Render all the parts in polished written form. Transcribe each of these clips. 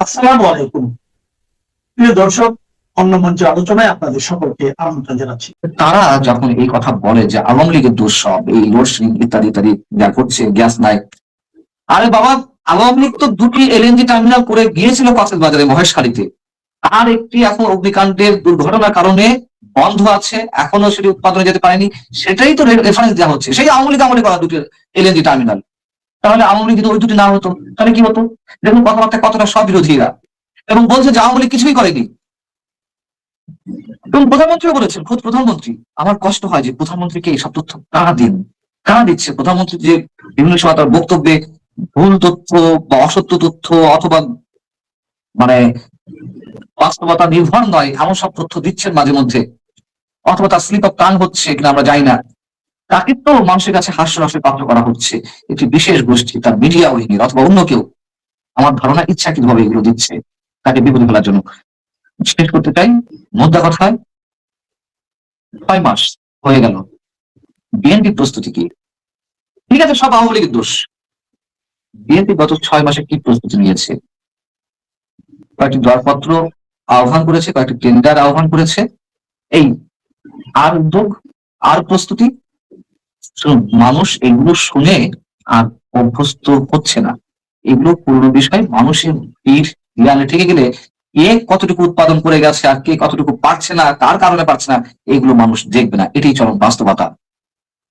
আসসালামু আলাইকুম প্রিয় দর্শক, অন্য মঞ্চে আলোচনায় আপনাদের সকলকে আমন্ত্রণ জানাচ্ছি। তারা যখন এই কথা বলে যে আওয়ামী লীগের দোষ সব, এই লোডশেডিং ইত্যাদি ইত্যাদি যা করছে, গ্যাস নাই। আরে বাবা, আওয়ামী লীগ তো দুটি এলএনজি টার্মিনাল করে গিয়েছিল কক্সবাজারে, মহেশখালীতে। আর একটি এখন অগ্নিকাণ্ডের দুর্ঘটনার কারণে বন্ধ আছে, এখনো সেটি উৎপাদনে যেতে পারেনি। সেটাই তো রেফারেন্স দেওয়া হচ্ছে, সেই আওয়ামী লীগ আমলে করা দুটি এলএনজি টার্মিনাল। তাহলে আওয়ামী লীগ যদি ওই দুটি না হতো তাহলে কি হতো? দেখুন কথাবার্তা কতটা সব বিরোধীরা, এবং বলছে যে আওয়ামী লীগ কিছুই করেনি। এবং প্রধানমন্ত্রীও বলেছেন, খোদ প্রধানমন্ত্রী। আমার কষ্ট হয় যে প্রধানমন্ত্রীকে এইসব তথ্য কারা দিন, কারা দিচ্ছে? প্রধানমন্ত্রী যে বিভিন্ন সময় তার বক্তব্যে ভুল তথ্য বা অসত্য তথ্য অথবা মানে বাস্তবতা নির্ভর নয় এমন সব তথ্য দিচ্ছেন মাঝে মধ্যে, অথবা তার স্লিপ অফ টাং হচ্ছে কিনা আমরা জানি না। তাকে তো মানুষের কাছে হাস্যরসের পাত্র করা হচ্ছে একটি বিশেষ গোষ্ঠী, তার মিডিয়া উইংয়ের অথবা অন্য কেউ। আমার ধারণা ইচ্ছাকৃতভাবে এগুলো দিচ্ছে তাকে বিপদে ফেলার জন্য। শেষ করতে চাই, মোদ্দা কথায় 6 মাস হয়ে গেল, বিএনপির প্রস্তুতি কি? ঠিক আছে, সব আওয়ামী লীগের দোষ। বিএনপি গত 6 মাসে কি প্রস্তুতি নিয়েছে? কয়েকটি দরপত্র আহ্বান করেছে, কয়েকটি টেন্ডার আহ্বান করেছে, এই আর উদ্যোগ আর প্রস্তুতি। শুনুন, মানুষ এগুলো শুনে আর অভ্যস্ত হচ্ছে না। এগুলো পুরনো বিষয়। মানুষের ভিড় রিয়ালে ঠেকে গেলে কে কতটুকু উৎপাদন করে গেছে আর কে কতটুকু পারছে না, কার কারণে পারছে না, এগুলো মানুষ দেখবে না। এটাই চরম বাস্তবতা।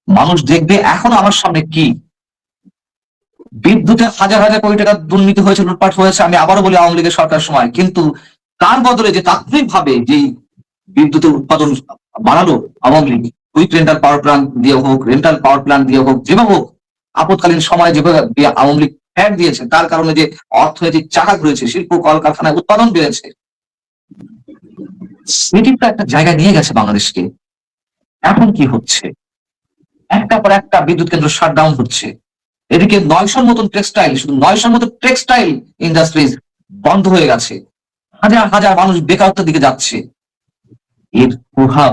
মানুষ দেখবে এখন আমার সামনে কি বিদ্যুতে হাজার হাজার কোটি টাকা দুর্নীতি হয়েছে, লুটপাট হয়েছে। আমি আবারও বলি আওয়ামী লীগের সরকার সময়, কিন্তু তার বদলে যে তাৎক্ষণিক ভাবে যেই বিদ্যুতের উৎপাদন বাড়ালো Awami League, quick rental power plant দিয়ে হোক, রেন্টাল পাওয়ার প্ল্যান্ট দিয়ে হোক, যেভাবে হোক, আপৎকালীন সময়ে যেভাবে আওয়ামী লীগ ফ্যাট দিয়েছে, তার কারণে যে অর্থনৈতিক চাকা ঘুরেছে, শিল্প কলকারখানায় উৎপাদন বেড়েছে, সেটিটা একটা জায়গায় নিয়ে গেছে বাংলাদেশকে। এখন কি হচ্ছে? একটা পর একটা বিদ্যুৎ কেন্দ্র শাটডাউন হচ্ছে। এদিকে 900-র মতন টেক্সটাইল, শুধু 900-র মতো টেক্সটাইল ইন্ডাস্ট্রিজ বন্ধ হয়ে গেছে। হাজার হাজার মানুষ বেকারত্বের দিকে যাচ্ছে। এর প্রভাব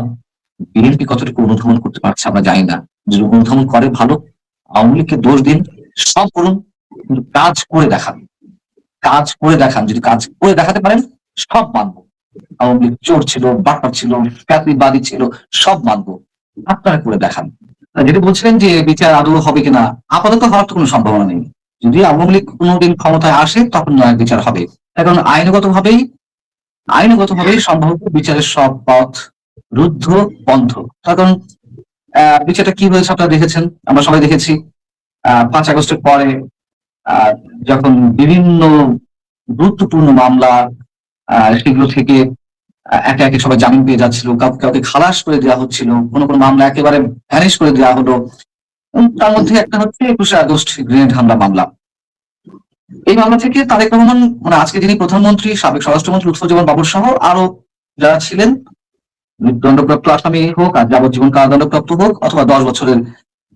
বিএনপি কতটুকু অনুধাবন করতে পারছে আমরা জানি না। যদি অনুধাবন করে ভালো, আওয়ামী লীগকে দোষ দিন, সব করুন, কিন্তু কাজ করে দেখান। কাজ করে দেখান, যদি কাজ করে দেখাতে পারেন সব মানবো। আওয়ামী লীগ চোর ছিল, বাটপার ছিল, ফ্যাক্টরিবাদী ছিল, সব মানবো। আপনারা করে দেখান। যেটা বলছিলেন যে বিচার আদৌ হবে কিনা, আপাতত হওয়ার তো কোনো সম্ভাবনা নেই। যদি আওয়ামী লীগ কোনোদিন ক্ষমতায় আসে তখন নয় বিচার হবে। এখন আইনগতভাবেই সম্ভবত বিচারের সব পথ রুদ্ধ, বন্ধ। কারণ বিচারটা কি হয়েছে আপনারা দেখেছেন, আমরা সবাই দেখেছি। 5 আগস্টের পরে যখন বিভিন্ন গুরুত্বপূর্ণ মামলা, সেগুলো থেকে একে একে সবাই জামিন পেয়ে যাচ্ছিল, কাউকে কাউকে খালাস করে দেওয়া হচ্ছিল, কোনো কোনো মামলা একেবারে ভ্যানিশ করে দেওয়া হলো। তার মধ্যে একটা হচ্ছে 21শে আগস্ট গ্রেনেড হামলা মামলা। এই মামলা থেকে তারেক রহমান, মানে আজকে যিনি প্রধানমন্ত্রী, সাবেক স্বরাষ্ট্রমন্ত্রী লুৎফুজ্জামান বাবর সহ আরো যারা ছিলেন, মৃত্যুদণ্ডপ্রাপ্ত আসামি হোক আর যাবজ্জীবন কারাদণ্ডপ্রাপ্ত হোক অথবা 10 বছরের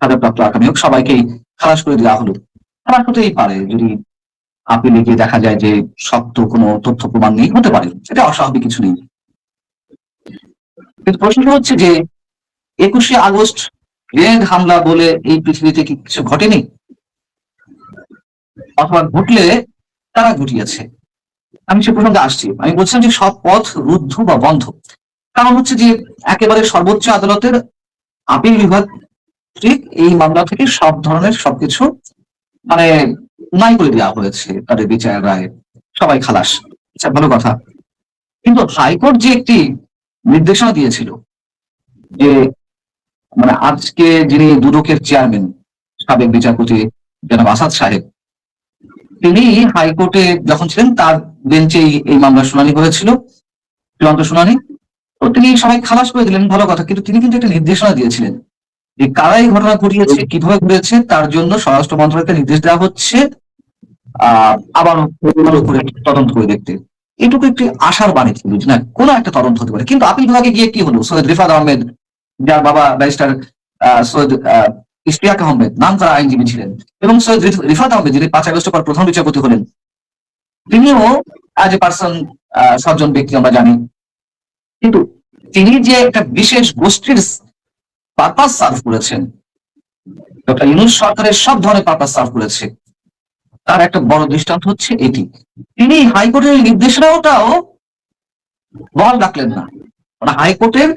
সাজাপ্রাপ্ত আসামি হোক, সবাইকেই খালাস করে দেওয়া হলো। খালাস হতেই পারে যদি আপিলে গিয়ে দেখা যায় যে শক্ত কোনো তথ্য প্রমাণ নেই, হতে পারে, এটা অস্বাভাবিক কিছু নেই। কিন্তু প্রশ্নটা হচ্ছে যে 21শে আগস্ট গ্রেনেড হামলা বলে এই পৃথিবীতে কি কিছু ঘটেনি? অথবা ঘটলে তারা ঘটিয়েছে। আমি সে প্রসঙ্গে আসছি। আমি বলছিলাম যে সব পথ রুদ্ধ বা বন্ধ। কারণ হচ্ছে যে একেবারে সর্বোচ্চ আদালতের আপিল বিভাগ ঠিক এই মামলা থেকে সব ধরনের সবকিছু মানে নাই করে দেওয়া হয়েছে, তাদের বিচার রায়, সবাই খালাস। আচ্ছা, ভালো কথা। কিন্তু হাইকোর্ট যে একটি নির্দেশনা দিয়েছিল যে মানে আজকে যিনি দুদকের চেয়ারম্যান, সাবেক বিচারপতি জনাব আসাদ সাহেব, তিনি হাইকোর্টে যখন ছিলেন তার বেঞ্চেই এই মামলার শুনানি হয়েছিল, চূড়ান্ত শুনানি। তো তিনি সবাই খালাস করে দিলেন, ভালো কথা। কিন্তু তিনি কিন্তু একটা নির্দেশনা দিয়েছিলেন যে কারা এই ঘটনা ঘটিয়েছে, কিভাবে ঘটেছে, তার জন্য স্বরাষ্ট্র মন্ত্রণালয়কে নির্দেশ দেওয়া হচ্ছে আবার ভালো করে তদন্ত করে দেখতে। এটুকু একটি আশার বাণী ছিল যে না, কোনো একটা তদন্ত হতে পারে। কিন্তু আপিল বিভাগে গিয়ে কি হলো? সৈয়দ রিফাত আহমেদ, যার বাবা ব্যারিস্টার সৈয়দ ইশতিয়াক আহমেদ নাম করা আইনজীবী ছিলেন, এবং সৈয়দ রিফাত আহমেদ যিনি 5 আগস্টের পর প্রধান বিচারপতি হলেন, তিনিও অ্যাজ এ পার্সন সজ্জন ব্যক্তি আমরা জানি। কিন্তু তিনি যে একটা বিশেষ গোষ্ঠীর পারপাস সার্ভ করেছেন, ডক্টর ইউনূস সরকারের সব ধরনের পারপাস সার্ভ করেছে, তার একটা বড় দৃষ্টান্ত হচ্ছে এটি, তিনি হাইকোর্টের নির্দেশনাটাও বহাল রাখলেন না, মানে হাইকোর্টের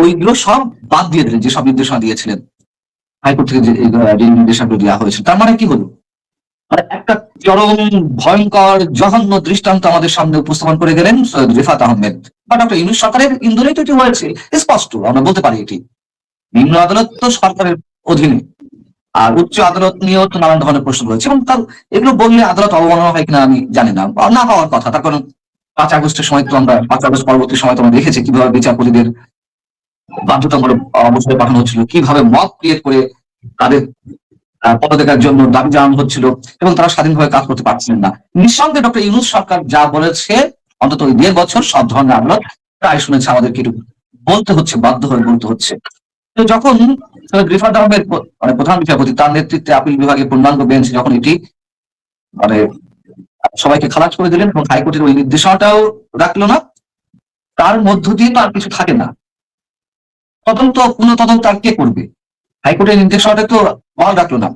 ওইগুলো সব বাদ দিয়ে দিলেন, যেসব নির্দেশনা দিয়েছিলেন হাইকোর্ট থেকে, যে নির্দেশনাগুলো দেওয়া হয়েছে। তার মানে কি হলো, মানে একটা চরম ভয়ঙ্কর জঘন্য দৃষ্টান্ত আমাদের সামনে উপস্থাপন করে গেলেন সৈয়দ রিফাত আহমেদ বা ডক্টর ইউনূস সরকারের ইন্ধনেই তো এটি হয়েছে, স্পষ্ট আমরা বলতে পারি। এটি নিম্ন আদালত তো সরকারের অধীনে, আর উচ্চ আদালত নিয়েও তো নানান ধরনের প্রশ্ন রয়েছে, এবং তার এগুলো বললে আদালত অবমাননা হয় কিনা আমি জানি না, বা না হওয়ার কথা। তার কারণ 5 আগস্টের সময় তো আমরা 5 আগস্ট পরবর্তী সময় তো আমরা দেখেছি কিভাবে বিচারপতিদের বাধ্যতামূলক অবসরে পাঠানো হচ্ছিল, কিভাবে মব ক্রিয়েট করে তাদের পদত্যাগের জন্য দাবি জানানো হচ্ছিল, এবং তারা স্বাধীনভাবে কাজ করতে পারছিলেন না। নিঃসন্দেহে ডক্টর ইউনূস সরকার যা বলেছে, অন্তত ওই 1.5 বছর সব ধরনের আদালত প্রায় শুনেছে, আমাদেরকে একটু বলতে হচ্ছে, বাধ্য হয়ে বলতে হচ্ছে। তো যখন রিফাত আহমেদ মানে প্রধান বিচারপতি, তার নেতৃত্বে আপিল বিভাগের পূর্ণাঙ্গ বেঞ্চ যখন এটি মানে সবাইকে খালাস করে দিলেন এবং হাইকোর্টের ওই নির্দেশনাটাও রাখলো না, তার মধ্য দিয়ে তো আর কিছু থাকে না। তদন্ত, পুনঃ তদন্ত আর কে করবে? হাইকোর্টের নির্দেশনাটা তো বহাল রাখলো না।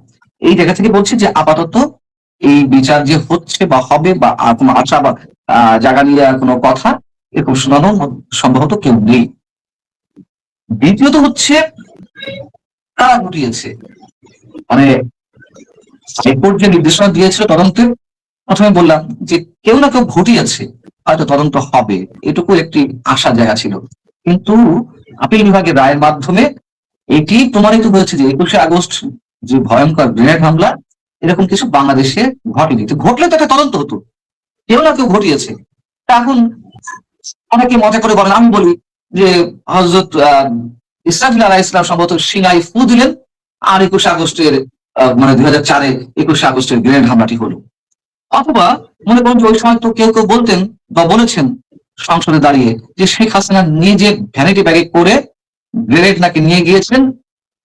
এই জায়গা থেকে বলছি যে আপাতত এই বিচার যে হচ্ছে বা হবে, বা আর কোনো আশা বা জায়গা নিয়ে কোনো কথা এরকম শোনানো সম্ভবত কেউ নেই। দ্বিতীয়ত হচ্ছে কারা ঘটিয়েছে, মানে হাইকোর্ট যে নির্দেশনা দিয়েছিল তদন্তে, প্রথমে বললাম যে কেউ না কেউ ঘটিয়েছে, হয়তো তদন্ত হবে, এটুকু একটি আশা জায়গা ছিল। কিন্তু আপিল বিভাগের রায়ের মাধ্যমে এটি প্রমাণিত হয়েছে যে 21শে আগস্ট যে ভয়ঙ্কর গ্রেনেড হামলা, এরকম কিছু বাংলাদেশে ঘটেনি। তো ঘটলে তো একটা তদন্ত হতো, কেউ না কেউ ঘটিয়েছে। তা এখন অনেকে মজা করে বলেন, আমি বলি যে হযরত ইসরাফিল আলাইহিস সালাম সম্ভবত সিনাই ফু দিলেন, আর 21শে আগস্টের মানে 2004-এ 21শে আগস্টের গ্রেনেড হামলাটি হলো। অথবা মনে করুন যে ওই সময় তো কেউ কেউ বলতেন বা বলেছেন সংসদে দাঁড়িয়ে যে শেখ হাসিনা নিজে ভ্যানিটি ব্যাগে করে গ্রেনেড নাকি নিয়ে গিয়েছেন,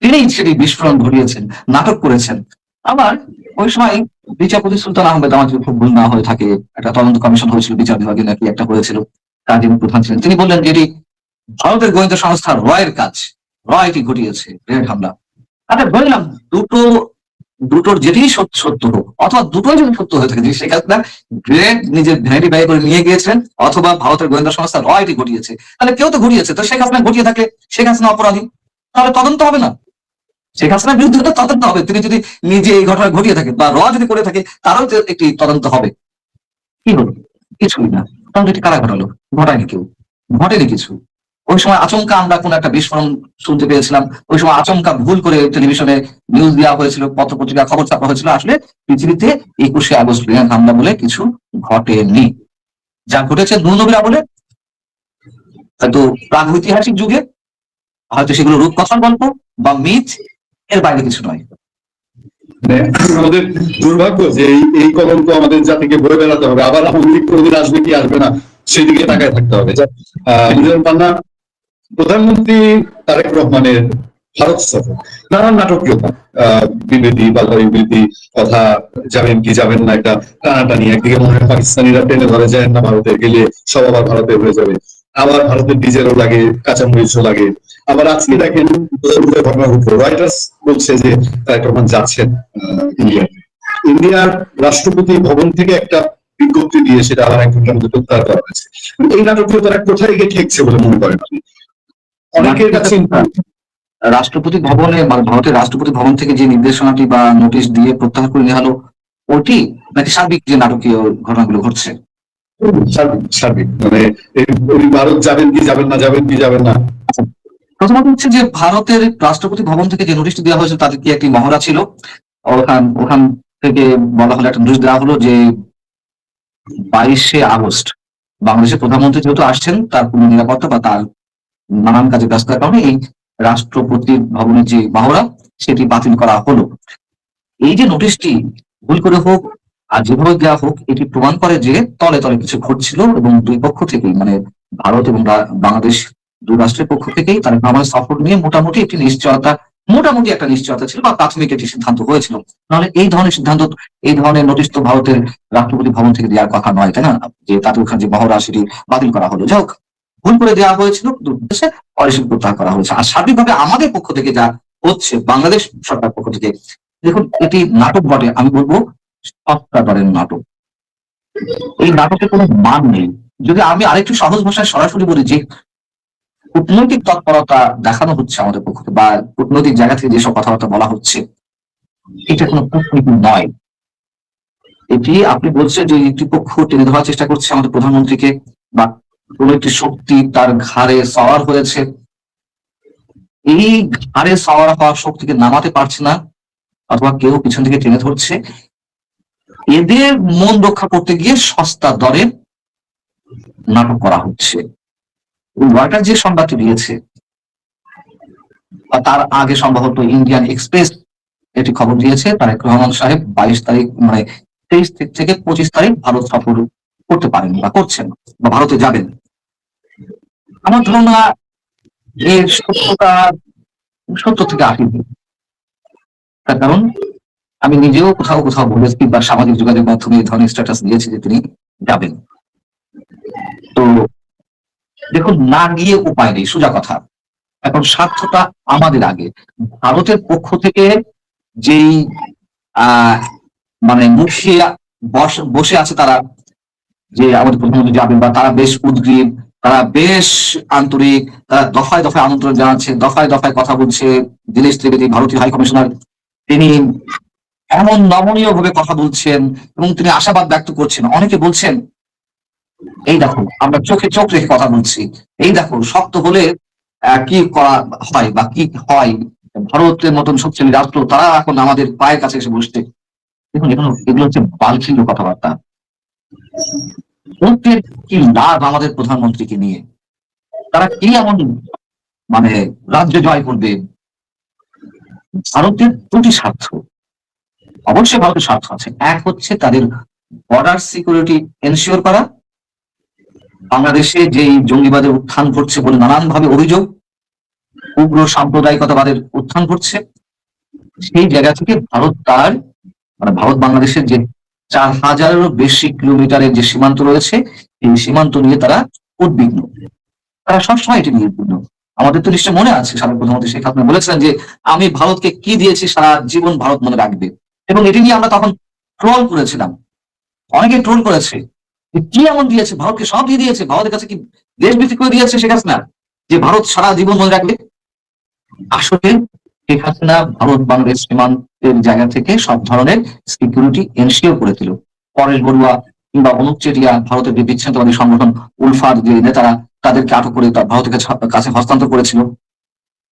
তিনিই সেটি বিস্ফোরণ ঘটিয়েছেন, নাটক করেছেন। আবার ওই সময় বিচারপতি সুলতান আহমেদ, আমার যদি খুব ভুল না হয়ে থাকে, একটা তদন্ত কমিশন হয়েছিল বিচার বিভাগে নাকি একটা হয়েছিল, তার যিনি প্রধান ছিলেন তিনি বললেন যে এটি ভারতের গোয়েন্দা সংস্থা রয়ের কাজ, রয় এটি ঘটিয়েছে গ্রেনেড হামলা। আচ্ছা বললাম, দুটোর যেটি সত্য হোক, অথবা দুটোই যদি সত্য হয়ে থাকে যে শেখ হাসিনা গ্রেনেড নিজের ভ্যানিটি ব্যাগে করে নিয়ে গিয়েছেন, অথবা ভারতের গোয়েন্দা সংস্থা রয় এটি ঘটিয়েছে, তাহলে কেউ তো ঘটিয়েছে। তো শেখ হাসিনা ঘটিয়ে থাকলে শেখ হাসিনা অপরাধী, তাহলে তদন্ত হবে না? শেখ হাসিনার বিরুদ্ধে তো তদন্ত হবে, তিনি যদি নিজে এই ঘটনা ঘটিয়ে থাকে, বা র যদি করে থাকে, তারও তো একটি তদন্ত হবে। কি হলো? কিছুই না। তদন্ত এটি কারা ঘটালো? ঘটায়নি কেউ, ঘটেনি কিছু। ওই সময় আচমকা আমরা কোন একটা বিস্ফোরণ শুনতে পেয়েছিলাম, ওই সময় আচমকা ভুল করে টেলিভিশনে নিউজ দেওয়া হয়েছিল, পত্র পত্রিকা খবর ছাপা হয়েছিল। আসলে পৃথিবীতে 21শে আগস্ট গ্রেনেড হামলা বলে কিছু ঘটেনি। যা ঘটেছে নূর বলে, হয়তো প্রাগৈতিহাসিক যুগে, হয়তো সেগুলো রূপকথার গল্প বা মিথ, এর বাইরে কিছু নয়। মানে আমাদের দুর্ভাগ্য যে এই কলঙ্ক আমাদের জাতিকে বয়ে বেড়াতে হবে, আবার আওয়ামী লীগ কোনদিন আসবে কি আসবে না সেই দিকে তাকায় থাকতে হবে। পান্না, প্রধানমন্ত্রী তারেক রহমানের ভারত সফর, নানান নাটকীয়তা, বিবৃতি, বাধার বিবৃতি, কথা যাবেন কি যাবেন না, এটা টানাটানি। একদিকে মনে হয় পাকিস্তানিরা টেনে ধরে যায় না, ভারতে গেলে সব আবার ভারতে হয়ে যাবে, আবার ভারতের ডিজেলও লাগে, কাঁচামরিচও লাগে। আবার আজকে দেখেন ঘটনা ঘটলো, রয়টার্স বলছে যে তারেক রহমান যাচ্ছেন ইন্ডিয়াতে। ইন্ডিয়ার রাষ্ট্রপতি ভবন থেকে একটা বিজ্ঞপ্তি দিয়ে সেটা আবার 1 ঘন্টার মধ্যে প্রত্যাহার করা হয়েছে। এই নাটকীয়তারা কোথায় গিয়ে ঠেকছে বলে মনে করেন আপনি? অনেকের কাছে রাষ্ট্রপতি ভবনে, মানে ভারতের রাষ্ট্রপতি ভবন থেকে যে নির্দেশনাটি বা নোটিশ দিয়ে প্রত্যাহার করে নেওয়া হলো, ওটি নাকি সার্বিক যে নাটকীয় ঘটনাগুলো ঘটছে? সার্বিক মানে ভারত যাবেন কি যাবেন না, যাবেন কি যাবেন না। প্রথমত হচ্ছে যে ভারতের রাষ্ট্রপতি ভবন থেকে যে নোটিশটি দেওয়া হয়েছিল, তাদের কি একটি মহড়া ছিল, ওখান থেকে বলা হলো, একটা নোটিশ দেওয়া হলো যে 22শে আগস্ট বাংলাদেশের প্রধানমন্ত্রী যেহেতু আসছেন, তার পূর্ণ নিরাপত্তা বা তার নানান কাজে ব্যস্ততার কারণে এই রাষ্ট্রপতি ভবনের যে মহড়া সেটি বাতিল করা হলো। এই যে নোটিশটি ভুল করে হোক আর যেভাবে দেওয়া হোক, এটি প্রমাণ করে যে তলে তলে কিছু ঘটছিল, এবং দুই পক্ষ থেকেই, মানে ভারত এবং বাংলাদেশ দুই রাষ্ট্রের পক্ষ থেকেই তার ভ্রমণ সফর নিয়ে মোটামুটি একটা নিশ্চয়তা ছিল, বা প্রাথমিক একটি সিদ্ধান্ত হয়েছিল। নাহলে এই ধরনের সিদ্ধান্ত, এই ধরনের নোটিশ তো ভারতের রাষ্ট্রপতি ভবন থেকে দেওয়ার কথা নয়, তাই না? যে তাদের ওখানে যে মহড়া সেটি বাতিল করা হলো, যাই হোক, ভুল করে দেওয়া হয়েছিল, দুর্দেশে পরিশোধ প্রত্যাহার করা হয়েছে। আর সার্বিকভাবে আমাদের পক্ষ থেকে যা হচ্ছে, বাংলাদেশ সরকার পক্ষ থেকে, দেখুন এটি নাটক বটে, আমি বলবো সস্তা দরের নাটক। এই নাটকের কোনো মান নেই। যদি আমি আরেকটু সহজ ভাষায় সরাসরি বলি যে কূটনৈতিক তৎপরতা দেখানো হচ্ছে আমাদের পক্ষ থেকে, বা কূটনৈতিক জায়গা থেকে যেসব কথাবার্তা বলা হচ্ছে, এটা কোনো কূটনীতি নয়। এটি আপনি বলছেন যে একটি পক্ষ টেনে ধরার চেষ্টা করছে আমাদের প্রধানমন্ত্রীকে, বা কোন একটি শক্তি তার ঘাড়ে সওয়ার হয়েছে, এই ঘাড়ে সওয়ার হওয়া শক্তিকে নামাতে পারছে না, অথবা কেউ পিছন থেকে টেনে ধরছে। এদের মন রক্ষা করতে গিয়ে সস্তা দরে নাটক করা হচ্ছে। রয়টার যে সংবাদটি দিয়েছে, তার আগে সম্ভবত ইন্ডিয়ান এক্সপ্রেস এটি খবর দিয়েছে, তারেক রহমান সাহেব 22 তারিখ, মানে 23 থেকে 25 তারিখ ভারত সফর করতে পারেন বা করছেন, বা ভারতে যাবেন। আমার ধারণা এর সত্যতা 70 থেকে 80। তার কারণ আমি নিজেও কোথাও কোথাও বলেছি বা সামাজিক যোগাযোগ মাধ্যমে এই ধরনের স্ট্যাটাস দিয়েছি যে তিনি যাবেন। তো দেখুন, না গিয়ে উপায় নেই, সোজা কথা। এখন স্বার্থটা আমাদের আগে। ভারতের পক্ষ থেকে যেই মানে মুখিয়ে বসে আছে তারা, যে আমাদের প্রধানমন্ত্রী যাবেন, বা তারা বেশ উদ্গ্রীব, তারা বেশ আন্তরিক, তারা দফায় দফায় আমন্ত্রণ জানাচ্ছে, দফায় দফায় কথা বলছে। দীনেশ ত্রিবেদী ভারতীয় হাই কমিশনার, তিনি এমন নমনীয় ভাবে কথা বলছেন এবং তিনি আশাবাদ ব্যক্ত করছেন। অনেকে বলছেন, এই দেখো আমরা চোখে চোখ রেখে কথা বলছি, এই দেখো শক্ত হলে কি করা হয় বা কি হয়, ভারতের মতন শক্তিশালী রাষ্ট্র তারা এখন আমাদের পায়ের কাছে এসে বসছে। দেখুন, এগুলো হচ্ছে বালছিল্য কথাবার্তা। ওদের কি লাভ আমাদের প্রধানমন্ত্রীকে নিয়ে? তারা কি এমন মানে রাজ্য জয় করবে? ভারতের দুটি স্বার্থ, অবশ্যই ভারতের স্বার্থ আছে। এক হচ্ছে তাদের বর্ডার সিকিউরিটি এনশিওর করা। বাংলাদেশে যেই জঙ্গিবাদের উত্থান ঘটছে বলে নানান ভাবে অভিযোগ, উগ্র সাম্প্রদায়িকতাবাদের উত্থান ঘটছে, সেই জায়গা থেকে ভারত তার মানে ভারত বাংলাদেশের যে 4000-এরও বেশি কিলোমিটারের যে সীমান্ত রয়েছে, এই সীমান্ত নিয়ে তারা উদ্বিগ্ন। তারা সবসময় এটি নিয়ে উদ্বিগ্ন। আমাদের তো নিশ্চয় মনে আছে, সাবেক প্রধানমন্ত্রী শেখ হাসিনা বলেছিলেন যে আমি ভারতকে কি দিয়েছি সারা জীবন ভারত মনে রাখবে। এবং এটি নিয়ে আমরা তখন ট্রোল করেছিলাম, অনেকে ট্রোল করেছে কি এমন দিয়েছে, ভারতকে সব দিয়ে দিয়েছে, ভারতের কাছে কি দেশ বিক্রি করে দিয়েছে শেখ হাসিনা যে ভারত সারা জীবন মনে রাখবে। আসলে শেখ হাসিনা ভারত বাংলাদেশ সীমান্তের জায়গা থেকে সব ধরনের সিকিউরিটি এনশিওর করে দিল। পরেশ বড়ুয়া কিংবা অনুপ চেটিয়া, ভারতের যে বিচ্ছিন্নতাবাদী সংগঠন উলফার যে নেতারা, তাদেরকে আটক করে ভারতের কাছে হস্তান্তর করেছিল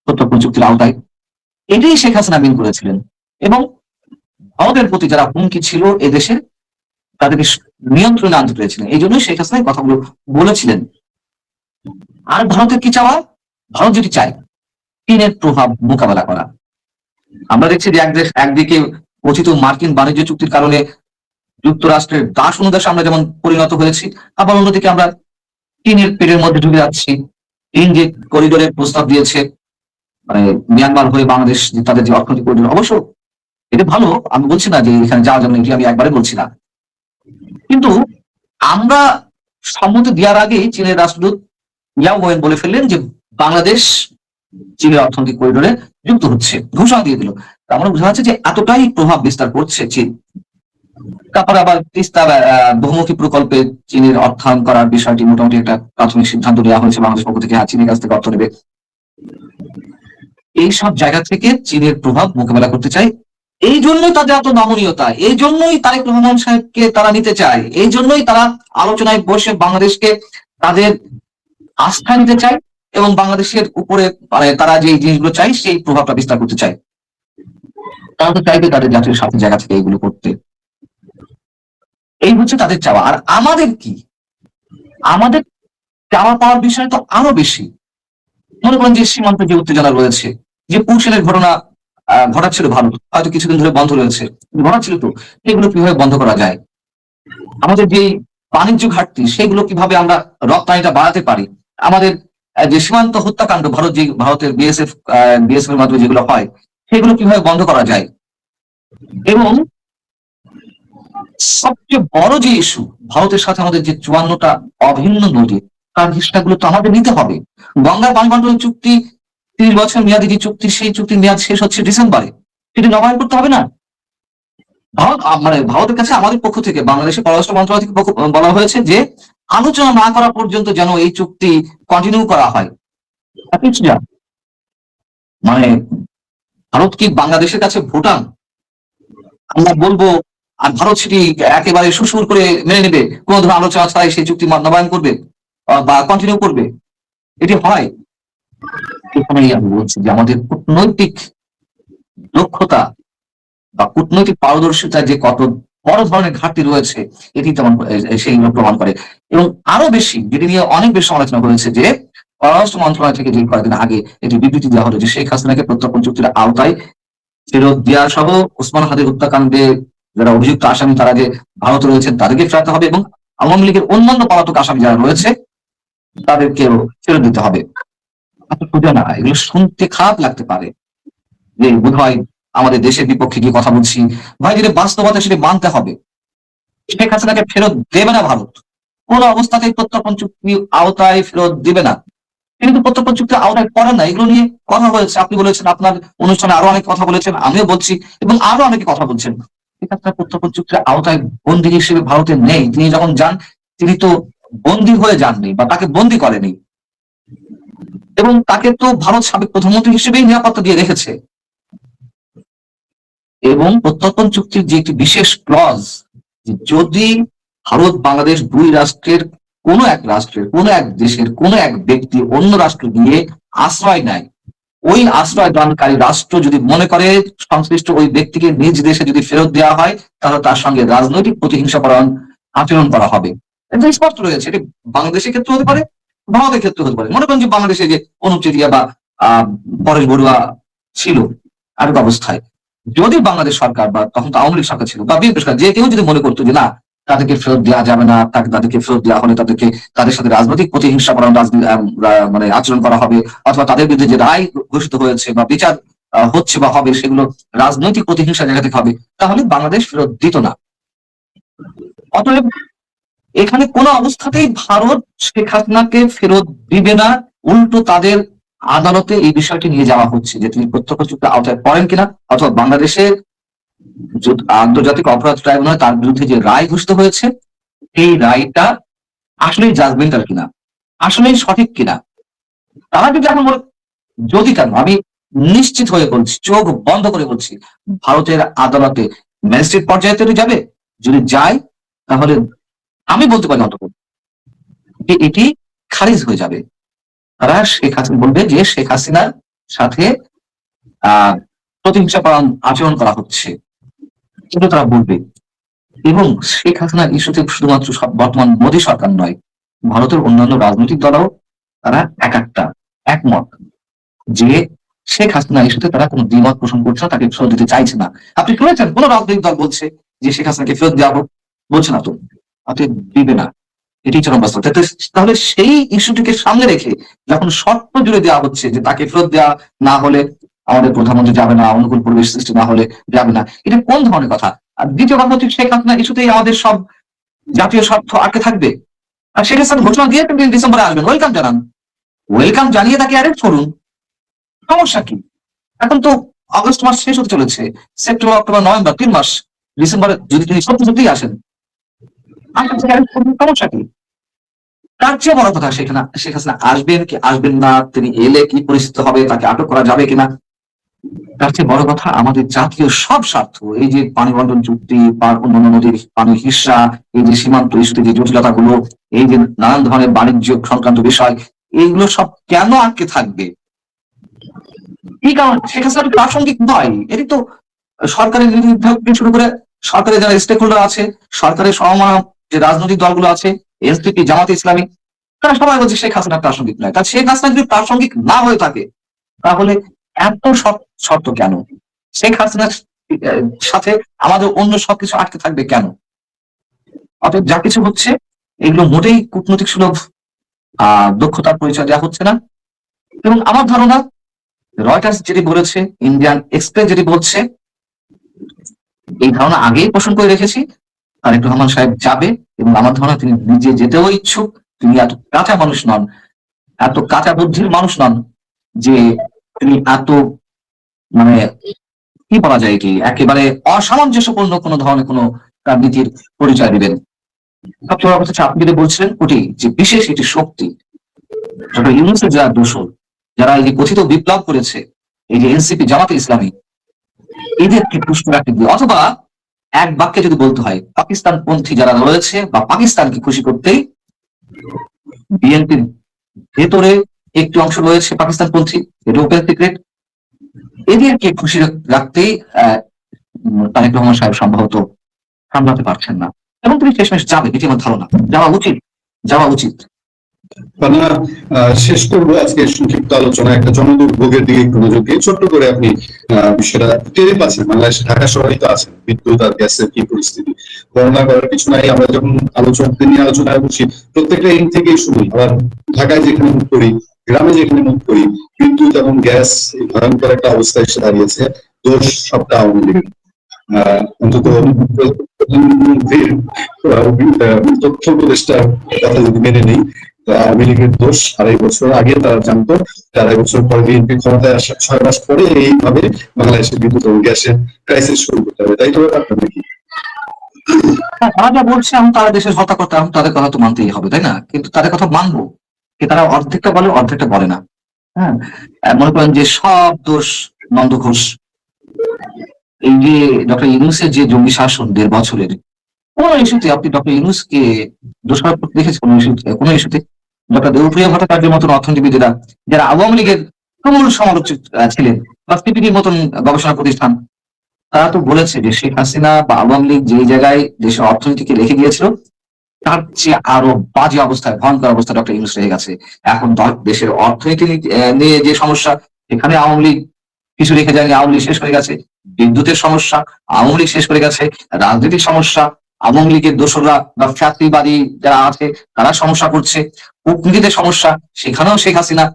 তথ্য প্রযুক্তির আওতায়। এটাই শেখ হাসিনা মিন করেছিলেন। এবং ভারতের প্রতি যারা হুমকি ছিল এদেশের, তাদেরকে নিয়ন্ত্রণে আনতে পেরেছিলেন। এই জন্যই শেখ হাসিনা কথাগুলো বলেছিলেন। আর ভারতের কি চাওয়া? ভারত যেটি চায়, চীনের প্রভাব মোকাবেলা করা। আমরা দেখছি যে একদিকে কথিত মার্কিন বাণিজ্য চুক্তির কারণে যুক্তরাষ্ট্রের দাস অনুদাসে আমরা যেমন পরিণত হয়েছি, আবার অন্যদিকে আমরা চীনের পেটের মধ্যে ঢুকে যাচ্ছি। চীন যে করিডোরের প্রস্তাব দিয়েছে, মানে মিয়ানমার হয়ে বাংলাদেশ যে তাদের যে অর্থনৈতিক করিডোর, অবশ্য এটা ভালো, আমি বলছি না যে এখানে যাওয়া যাবে না, এটি আমি একবারে বলছি না। কিন্তু আমরা সম্মতি দেওয়ার আগে চীনের রাষ্ট্রদূত ইয়াও ওয়েন বলে ফেললেন যে বাংলাদেশ চীনের অর্থনৈতিক করিডোরে যুক্ত হচ্ছে, ঘোষণা দিয়ে দিল। আমরা বোঝা যাচ্ছে যে এতটাই প্রভাব বিস্তার করছে চীন। তারপরে আবার তিস্তা বহুমুখী প্রকল্পে চীনের অর্থায়ন করার বিষয়টি মোটামুটি একটা প্রাথমিক সিদ্ধান্ত নেওয়া হয়েছে বাংলাদেশ পক্ষ থেকে, চীনের কাছ থেকে অর্থ নেবে। এইসব জায়গা থেকে চীনের প্রভাব মোকাবেলা করতে চাই। এই জন্যই তাদের এত নমনীয়তা, এই জন্যই তারেক রহমান সাহেবকে তারা নিতে চায়, এই জন্যই তারা আলোচনায় বসে বাংলাদেশকে তাদের আস্থা নিতে চায় এবং বাংলাদেশের উপরে মানে তারা যে জিনিসগুলো চায় সেই প্রভাবটা বিস্তার করতে চায়। তারা তো চাইবে তাদের জাতীয় স্বার্থের জায়গা থেকে এইগুলো করতে। এই হচ্ছে তাদের চাওয়া। আর আমাদের কি? আমাদের চাওয়া পাওয়ার বিষয় তো আরো বেশি। মনে করেন যে সীমান্তে যে উত্তেজনা রয়েছে, যে পুরুষের ঘটনা ঘটাচ্ছিল ভারত, হয়তো কিছুদিন ধরে বন্ধ রয়েছে, ঘটাচ্ছিল, তো এগুলো কিভাবে বন্ধ করা যায়? আমাদের যে বাণিজ্য ঘাটতি, সেগুলো কিভাবে আমরা রপ্তানিটা বাড়াতে পারি? আমাদের যে সীমান্ত হত্যাকাণ্ড ভারতের বিএসএফ এর মাধ্যমে যেগুলো হয়, সেগুলো কিভাবে বন্ধ করা যায়? এবং সবচেয়ে বড় যে ইস্যু, ভারতের সাথে আমাদের যে 54টা অভিন্ন নদী, তার হিসাবগুলো তো আমাদের নিতে হবে। গঙ্গার পানি বন্টন চুক্তি 30 বছর মেয়াদী যে চুক্তি, সেই চুক্তির মেয়াদ শেষ হচ্ছে ডিসেম্বরে, সেটি নবায়ন করতে হবে না? মানে ভারতের কাছে আমাদের পক্ষ থেকে, বাংলাদেশের পররাষ্ট্র মন্ত্রণালয় থেকে বলা হয়েছে যে আলোচনা না করা পর্যন্ত যেন এই চুক্তি কন্টিনিউ করা হয়। মানে ভারত কি বাংলাদেশের কাছে ভুটান? আমরা বলবো আর ভারত সেটি একেবারে সুসুর করে মেনে নেবে, কোন ধরনের আলোচনা ছাড়াই সেই চুক্তি নবায়ন করবে বা কন্টিনিউ করবে? এটি হয়? এখানেই আমি বলছি যে আমাদের কূটনৈতিক দক্ষতা বা কূটনৈতিক পারদর্শিতা যে কত বড় ধরনের ঘাটতি রয়েছে, এটি তেমন সেইগুলো প্রমাণ করে। এবং আরো বেশি, যেটি নিয়ে অনেক বেশি আলোচনা হয়েছে, যে পররাষ্ট্র মন্ত্রণালয় থেকে যে কয়েকদিন আগে একটি বিবৃতি দেওয়া হলো যে শেখ হাসিনাকে প্রত্যর্পণ চুক্তির আওতায় ফেরত দেওয়া সহ ওসমান হাদির হত্যাকাণ্ডে যারা অভিযুক্ত আসামি তারা যে ভারতে রয়েছেন তাদেরকে ফেরাতে হবে, এবং আওয়ামী লীগের অন্যান্য পলাতক আসামি যারা রয়েছে তাদেরকেও ফেরত দিতে হবে। সোজা না, এগুলো শুনতে খারাপ লাগতে পারে যে বোধ হয় আমাদের দেশের বিপক্ষে গিয়ে কথা বলছি। ভাই, যদি বাস্তবতা সেটি মানতে হবে। শেখ হাসিনাকে ফেরত দেবে না ভারত, কোন অবস্থাতেই প্রত্যর্পণ চুক্তি আওতায় ফেরত দিবে না। কিন্তু প্রত্যর্পণ চুক্তি আওতায় করেন না, এগুলো নিয়ে কথা হয়েছে। আপনি বলেছেন, আপনার অনুষ্ঠানে আরো অনেক কথা বলেছেন, আমিও বলছি, এবং আরো অনেকে কথা বলছেন। শেখ হাসিনা প্রত্যর্পণ চুক্তির আওতায় বন্দী হিসেবে ভারতে নেই। তিনি যখন যান, তিনি তো বন্দী হয়ে যাননি বা তাকে বন্দী করেনি, এবং তাকে তো ভারত সাবেক প্রধানমন্ত্রী হিসেবেই নিরাপত্তা দিয়ে রেখেছে। এবং প্রত্যর্পণ চুক্তির যে একটি বিশেষ ক্লজ, যদি ভারত বাংলাদেশ দুই রাষ্ট্রের কোনো এক রাষ্ট্রের, কোনো এক দেশের কোনো এক ব্যক্তি অন্য রাষ্ট্র গিয়ে আশ্রয় নেয়, ওই আশ্রয় দানকারী রাষ্ট্র যদি মনে করে সংশ্লিষ্ট ওই ব্যক্তিকে নিজ দেশে যদি ফেরত দেওয়া হয়, তাহলে তার সঙ্গে রাজনৈতিক প্রতিহিংসাপরায়ণ আচরণ করা হবে। এটা স্পষ্ট রয়েছে। এটি বাংলাদেশের ক্ষেত্রে হতে পারে, ভারতের ক্ষেত্রে হতে পারে। মনে করেন যে বাংলাদেশে যে অনুপ চেটিয়া বা পরেশ বড়ুয়া ছিল আরেক অবস্থায়, যদি বাংলাদেশ সরকার বা তখন তো আওয়ামী লীগ সরকার ছিল বা বিএনপি সরকার, যে কেউ যদি মনে করতো যে না, তাদেরকে ফেরত দেওয়া যাবে না, তাদেরকে ফেরত দেওয়া হলে তাদের সাথে রাজনৈতিক প্রতিহিংসা মানে আচরণ করা হবে, অথবা তাদের বিরুদ্ধে যে রায় ঘোষিত হয়েছে বা বিচার হচ্ছে বা হবে সেগুলো রাজনৈতিক প্রতিহিংসা জায়গা থেকে হবে, তাহলে বাংলাদেশ ফেরত দিত না। অতএব এখানে কোন অবস্থাতেই ভারত শেখ হাসিনাকে ফেরত দিবে না। উল্টো তাদের আদালতে এই বিষয়টি নিয়ে যাওয়া হচ্ছে যে তিনি প্রত্যক্ষ চুক্তির আওতায় পড়েন কিনা, অথবা বাংলাদেশের আন্তর্জাতিক অপরাধ ট্রাইব্যুনাল তার বিরুদ্ধে যে রায় ঘোষিত হয়েছে, এই রায়টা আসলেই জাজমেন্টাল কিনা, আসলেই সঠিক কিনা। তারা যদি এখন যদি কেন, আমি নিশ্চিত হয়ে বলছি, চোখ বন্ধ করে বলছি, ভারতের আদালতে ম্যাজিস্ট্রেট পর্যায়ে তৈরি যাবে। যদি যায়, তাহলে আমি বলতে পারি অন্তত যে এটি খারিজ হয়ে যাবে। তারা শেখ হাসিনা বলবে যে শেখ হাসিনার সাথে প্রতিহিংসাপরায়ণ আচরণ করা হচ্ছে, কিন্তু তারা বলবে। এবং শেখ হাসিনা ইস্যুতে শুধুমাত্র বর্তমান মোদী সরকার নয়, ভারতের অন্যান্য রাজনৈতিক দলও তারা একমত যে শেখ হাসিনা ইস্যুতে তারা কোনো দ্বিমত পোষণ করছে না, তাকে ফেরত দিতে চাইছে না। আপনি শুনেছেন কোন রাজনৈতিক দল বলছে যে শেখ হাসিনাকে ফেরত দেওয়া হোক? বলছে না তো, আপনি দিবে না, এটি চরম বাস্তব। তাহলে সেই ইস্যুটিকে সামনে রেখে যখন শর্ত জুড়ে দেওয়া হচ্ছে যে তাকে ফেরত দেওয়া না হলে আমাদের প্রধানমন্ত্রী যাবে না, অনুকূল পরিবেশ সৃষ্টি না হলে যাবে না, এটা কোন ধরনের কথা? আর দ্বিতীয় কথা হচ্ছে, শেখ হাসিনা ইস্যুতেই আমাদের সব জাতীয় স্বার্থ আটকে থাকবে। আর শেখ হাসিনা ঘোষণা দিয়ে তিনি ডিসেম্বরে আসবেন, ওয়েলকাম জানান, ওয়েলকাম জানিয়ে তাকে অ্যারেস্ট করুন, সমস্যা কি? এখন তো আগস্ট মাস শেষ হতে চলেছে, সেপ্টেম্বর, অক্টোবর, নভেম্বর, 3 মাস। ডিসেম্বরে যদি তিনি সত্যি আসেন, সমস্যা কি? তার চেয়ে বড় কথা, সেখানে শেখ হাসিনা আসবেন কি আসবেন না, তিনি এলে কি পরিস্থিতি হবে, তাকে আটক করা যাবে কিনা, তার চেয়ে বড় কথা আমাদের জাতীয় সব স্বার্থ। এই যে পানি বন্টন চুক্তি, অন্যান্য নদীর পানি হিস্সা, এই যে সীমান্ত ইস্যুতে যে জটিলতাগুলো, এই যে নানান ধরনের বাণিজ্য সংক্রান্ত বিষয়, এইগুলো সব কেন আটকে থাকবে? কি কারণ? শেখ হাসিনা প্রাসঙ্গিক নয়। এটি তো সরকারের নির্বাহী থেকে শুরু করে সরকারের যারা স্টেক হোল্ডার আছে, সরকারের সমমনা যে রাজনৈতিক দলগুলো আছে, এনসিপি, জামাতে ইসলামী, তারা সবাই বলছে শেখ হাসিনা প্রাসঙ্গিক নয়। তা শেখ হাসিনা যদি প্রাসঙ্গিক না হয়ে থাকে, তাহলে এত শর্ত কেন? শেখ হাসিনার সাথে আমাদের অন্য সবকিছু আটকে থাকবে কেন? অতএব যা কিছু হচ্ছে, এগুলো মোটেই কূটনৈতিক সুলভ দক্ষতার পরিচয় দেওয়া হচ্ছে না। এবং আমার ধারণা, রয়টার্স যেটি বলেছে, ইন্ডিয়ান এক্সপ্রেস যেটি বলছে, এই ধারণা আগেই পোষণ করে রেখেছি, তারেক রহমান সাহেব যাবে। এবং আমার ধারণা তিনি নিজে যেতেও ইচ্ছুক। তিনি এত কাঁচা মানুষ নন, এত কাঁচা বুদ্ধির মানুষ নন যে তিনি এত মানে কি বলা যায়, কি একেবারে অসামঞ্জস্যপূর্ণ কোনো ধরনের কোনো রাজনীতির পরিচয় দিবেন। সবচেয়ে বড় কথা হচ্ছে আপনি যেটা বলছিলেন ওটি যে বিশেষ একটি শক্তি, ডক্টর ইউনূসের যারা দোসর, যারা এই যে কথিত বিপ্লব করেছে, এই যে এনসিপি, জামাতে ইসলামী, এদেরকে পুষ্ট রাখতে দিয়ে, অথবা এক বাক্যে যদি বলতে হয় পাকিস্তান পন্থী যারা রয়েছে বা পাকিস্তানকে খুশি করতেই বিএনপির ভেতরে একটি অংশ রয়েছে পাকিস্তান পন্থী, এটা ওপেন সিক্রেট, এদেরকে খুশি রাখতেই তারেক রহমান সাহেব সম্ভবত সামলাতে পারছেন না, এবং তিনি শেষমেশ যাবে, এটি আমার ধারণা। যাওয়া উচিত, যাওয়া উচিত। পান্না, শেষ করবো আজকে সংক্ষিপ্ত আলোচনা একটা জনদুর্ভোগের দিকে একটু নজর দিয়ে ছোট্ট করে আপনি বিষয়টা টেরে পাচ্ছেন। বাংলাদেশে ঢাকা শহরেই তো আছেন, বিদ্যুৎ আর গ্যাসের কি পরিস্থিতি বর্ণনা করার কিছু নাই। আমরা যখন আলোচকদের নিয়ে আলোচনায় বসি প্রত্যেকটা ইন থেকেই শুনি, আবার ঢাকায় যেখানে মুখ করি, গ্রামে যেখানে মুখ করি, বিদ্যুৎ এবং গ্যাস এই ভয়ঙ্কর একটা অবস্থায় এসে দাঁড়িয়েছে। দোষ সবটা আওয়ামী লীগের। অন্তত প্রধানমন্ত্রীর তথ্য উপদেষ্টার কথা যদি মেনে নেই, আওয়ামী লীগের দোষ। 2.5 বছর আগে তারা জানতো, 2.5 বছর পরে বিএনপি ক্ষমতায় আসার 6 মাস পরে এইভাবে বাংলাদেশের বিদ্যুৎ এবং গ্যাসের ক্রাইসিস শুরু করতে হবে, তাই তো ব্যাপারটা নাকি? তারা যা বলছে এখন তারা দেশের হত্যা করতে, এখন তাদের কথা তো মানতেই হবে, তাই না? কিন্তু তাদের কথা মানবো কি? তারা অর্ধেকটা বলে, অর্ধেকটা বলে না। হ্যাঁ, মনে করেন যে সব দোষ নন্দ ঘোষ। এই যে ডক্টর ইউনূসের যে জঙ্গি শাসন 1.5 বছরের, কোন ইস্যুতে আপনি ডক্টর ইউনূসকে দোষারোপ করতে দেখেছেন? কোন ইস্যুতে ডক্টর দেবপ্রিয় ভট্টাচার্যের মতন অর্থনীতিবিদেরা, যারা আওয়ামী লীগের তুমুল সমালোচক ছিলেন, বা সিপিডির মতন গবেষণা প্রতিষ্ঠান, তারা তো বলেছে যে শেখ হাসিনা বা আওয়ামী লীগ যেই জায়গায় দেশের অর্থনীতিকে রেখে গিয়েছিল তার চেয়ে আরো বাজে অবস্থায়, ভয়ঙ্কর অবস্থা ডক্টর ইউনূস রেখে গেছে। এখন দেশের অর্থনীতি নিয়ে যে সমস্যা, এখানে আওয়ামী লীগ কিছু রেখে যায়নি, আওয়ামী লীগ শেষ করে গেছে। বিদ্যুতের সমস্যা, আওয়ামী লীগ শেষ করে গেছে। রাজনৈতিক সমস্যা, আওয়ামী লীগের দোসররা বা ফ্যাক্টরিবাদী যারা আছে তারা সমস্যা করছে। কূটনীতিতে সমস্যা, সেখানেও শেখ হাসিনা,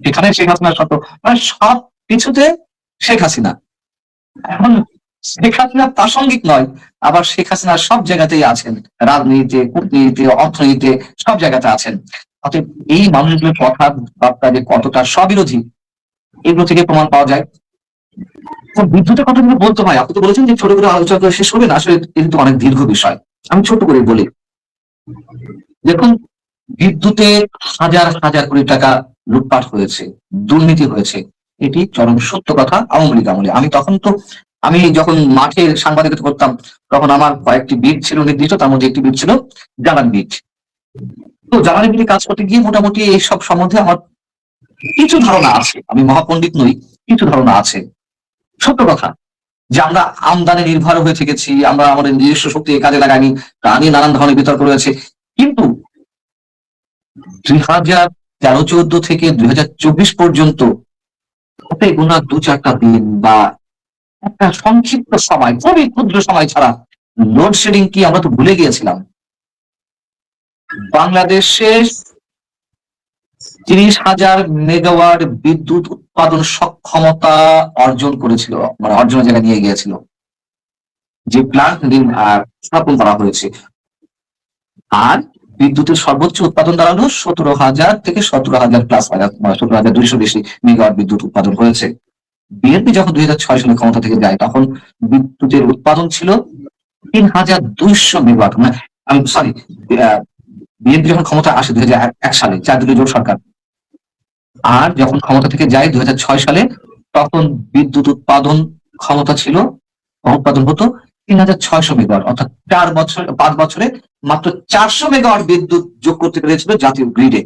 সেখানে শেখ হাসিনার সত্য, মানে সব কিছুতে শেখ হাসিনা। এখন শেখ হাসিনা প্রাসঙ্গিক নয়, আবার শেখ হাসিনা সব জায়গাতেই আছেন, রাজনীতিতে, কূটনীতিতে, অর্থনীতিতে, সব জায়গাতে আছেন। অতএব এই মানুষগুলোর কথা বার্তা যে কতটা স্ববিরোধী, এগুলো থেকে প্রমাণ পাওয়া যায়। বিদ্যুতের কথা কিন্তু বলতে হয়, আপনি তো বলেছেন যে ছোট করে আলোচনা করে শেষ হবে না, আসলে কিন্তু অনেক দীর্ঘ বিষয়, আমি ছোট করে বলি। দেখুন, বিদ্যুতে হাজার হাজার কোটি টাকা লুটপাট হয়েছে, দুর্নীতি হয়েছে, এটি চরম সত্য কথা। আওয়ামী লীগ আমলে আমি যখন মাঠে সাংবাদিকতা করতাম তখন আমার কয়েকটি বিট ছিল নির্দিষ্ট, তার মধ্যে একটি বিট ছিল জ্বালানি বিট। তো জ্বালানি বিটে কাজ করতে গিয়ে মোটামুটি এইসব সম্বন্ধে আমার কিছু ধারণা আছে, আমি মহাপণ্ডিত নই, কিছু ধারণা আছে। সত্য কথা যে আমরা আমদানি নির্ভর হয়ে থেকেছি, আমরা আমাদের নিজস্ব শক্তি কাজে লাগাইনি, তা নিয়ে নানান ধরনের বিতর্ক রয়েছে। কিন্তু 2013-14 থেকে 2024 পর্যন্ত হাতে গোনা 2-4টা দিন বা একটা সংক্ষিপ্ত সময়, খুবই ক্ষুদ্র সময় ছাড়া লোডশেডিং কি আমরা তো ভুলে গিয়েছিলাম। বাংলাদেশে 30,000 মেগাওয়াট বিদ্যুৎ উৎপাদন সক্ষমতা অর্জন করেছিল, মানে অর্জনের জায়গায় নিয়ে গিয়েছিল যে প্ল্যান্ট স্থাপন করা হয়েছে। আর বিদ্যুতের সর্বোচ্চ উৎপাদন দাঁড়ালো 17,000 থেকে 17,000 প্লাস, 17,200 বেশি মেগাওয়াট বিদ্যুৎ উৎপাদন হয়েছে। বিএনপি যখন 2006 সালে ক্ষমতা থেকে যায় তখন বিদ্যুতের উৎপাদন ছিল 3,200 মেগাওয়াট। মানে আমি সরি, বিএনপি যখন ক্ষমতা আসে 2001 সালে, 4 দলীয় জোট সরকার, আর যখন ক্ষমতা থেকে যায় 2006 সালে, তখন বিদ্যুৎ উৎপাদন ক্ষমতা ছিল, উৎপাদন হতো 3,600 মেগাওয়াট, অর্থাৎ 5 বছরে মাত্র 400 মেগাওয়াট বিদ্যুৎ যোগ করতে পেরেছিল জাতীয় গ্রিডে।